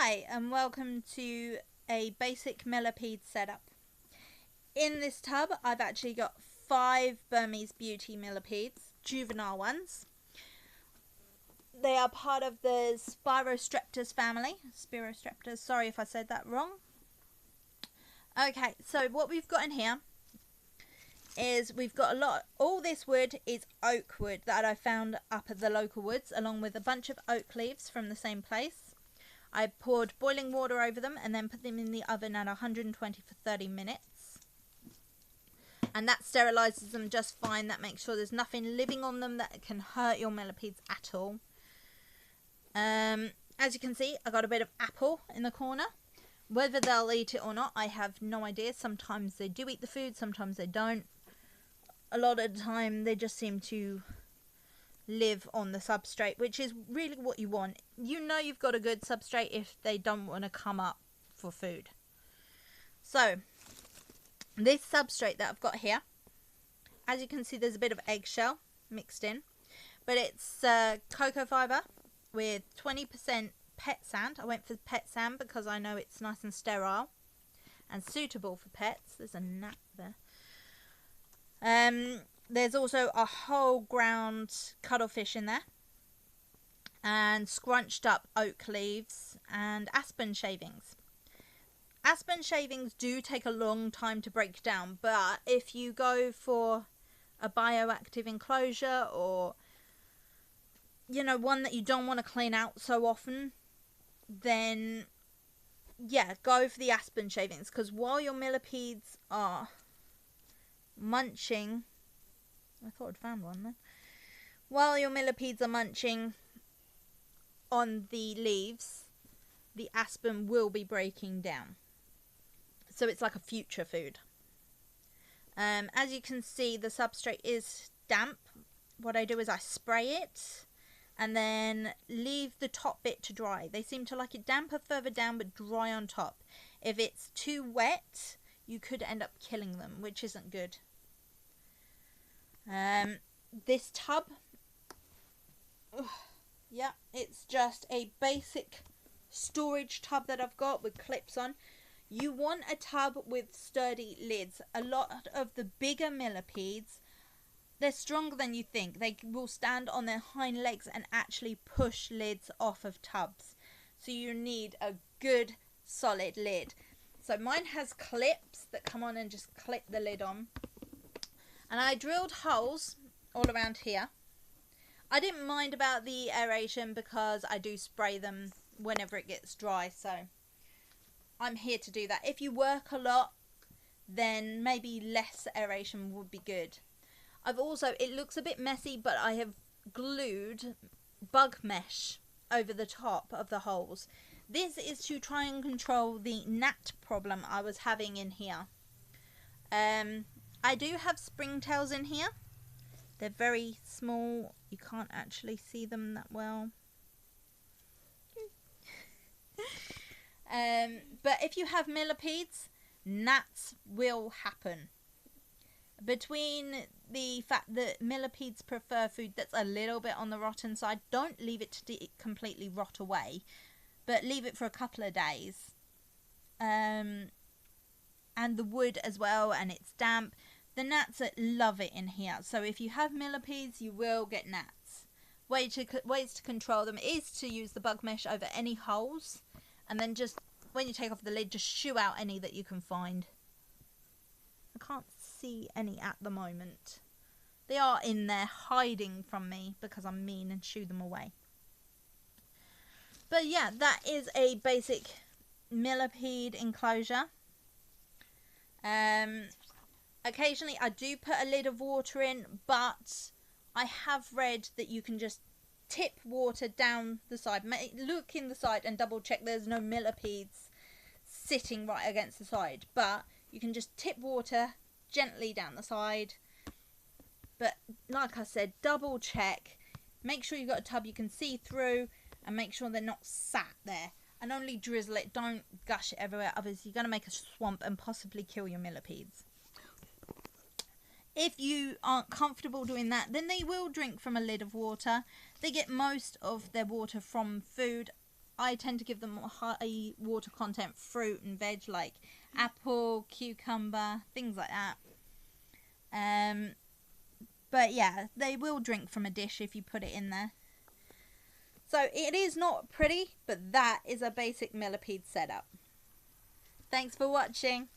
Hi and welcome to a basic millipede setup. In this tub I've actually got 5 Burmese beauty millipedes, juvenile ones. They are part of the Spirostreptors family. Spirostreptors, sorry if I said that wrong. Okay, so what we've got in here is we've got all this wood is oak wood that I found up at the local woods, along with a bunch of oak leaves from the same place. I poured boiling water over them and then put them in the oven at 120 for 30 minutes. And that sterilises them just fine. That makes sure there's nothing living on them that can hurt your millipedes at all. As you can see, I got a bit of apple in the corner. Whether they'll eat it or not, I have no idea. Sometimes they do eat the food, sometimes they don't. A lot of the time they just seem to live on the substrate, which is really what you want. You know you've got a good substrate if they don't want to come up for food. So this substrate that I've got here, as you can see, there's a bit of eggshell mixed in, but it's cocoa fibre with 20% pet sand. I went for pet sand because I know it's nice and sterile and suitable for pets. There's a gnat there. There's also a whole ground cuttlefish in there, and scrunched up oak leaves and aspen shavings. Aspen shavings do take a long time to break down, but if you go for a bioactive enclosure, or one that you don't want to clean out so often, then yeah, go for the aspen shavings, because while your millipedes are munching, I thought I'd found one then. While your millipedes are munching on the leaves, the aspen will be breaking down. So it's like a future food. As you can see, the substrate is damp. What I do is I spray it and then leave the top bit to dry. They seem to like it damper further down but dry on top. If it's too wet, you could end up killing them, which isn't good. This tub, yeah, it's just a basic storage tub that I've got with clips on. You want a tub with sturdy lids. A lot of the bigger millipedes, they're stronger than you think. They will stand on their hind legs and actually push lids off of tubs. So you need a good solid lid. So mine has clips that come on and just clip the lid on. And I drilled holes all around here. I didn't mind about the aeration because I do spray them whenever it gets dry. So I'm here to do that. If you work a lot, then maybe less aeration would be good. I've also, it looks a bit messy, but I have glued bug mesh over the top of the holes. This is to try and control the gnat problem I was having in here. I do have springtails in here. They're very small. You can't actually see them that well. But if you have millipedes, gnats will happen. Between the fact that millipedes prefer food that's a little bit on the rotten side, don't leave it to completely rot away, but leave it for a couple of days. And the wood as well, and it's damp. The gnats love it in here. So if you have millipedes, you will get gnats. Ways to control them is to use the bug mesh over any holes, and then just when you take off the lid, just shoo out any that you can find. I can't see any at the moment. They are in there hiding from me because I'm mean and shoo them away. But yeah, that is a basic millipede enclosure. Occasionally I do put a lid of water in, but I have read that you can just tip water down the side. Look in the side and double check there's no millipedes sitting right against the side, but you can just tip water gently down the side. But like I said, double check, make sure you've got a tub you can see through, and make sure they're not sat there. And only drizzle it, don't gush it everywhere, otherwise you're going to make a swamp and possibly kill your millipedes. If you aren't comfortable doing that, then they will drink from a lid of water. They get most of their water from food. I tend to give them high water content fruit and veg like apple, cucumber, things like that. But yeah, they will drink from a dish if you put it in there. So it is not pretty, but that is a basic millipede setup. Thanks for watching.